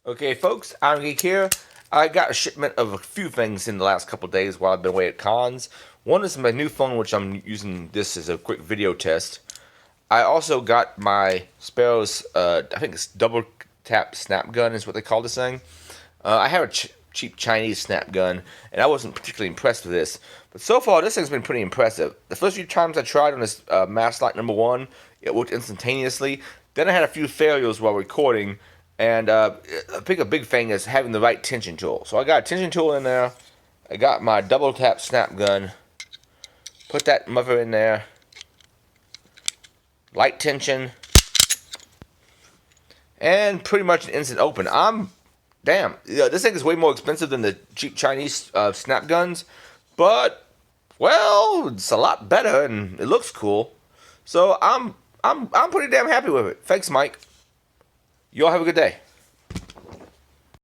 Okay, folks, I'm Geek here. I got a shipment of a few things in the last couple of days while I've been away at cons. One is my new phone, which I'm using this as a quick video test. I also got my Sparrows, I think it's double tap snap gun is what they call this thing. I have a cheap Chinese snap gun, and I wasn't particularly impressed with this. But so far, this thing's been pretty impressive. The first few times I tried on this Mass Light number 1, it worked instantaneously. Then I had a few failures while recording, and I think a big thing is having the right tension tool. So I got a tension tool in there. I got my double tap snap gun. Put that mother in there. Light tension. And pretty much an instant open. Damn, yeah, this thing is way more expensive than the cheap Chinese snap guns, but well, it's a lot better and it looks cool. So I'm pretty damn happy with it. Thanks, Mike. You all have a good day.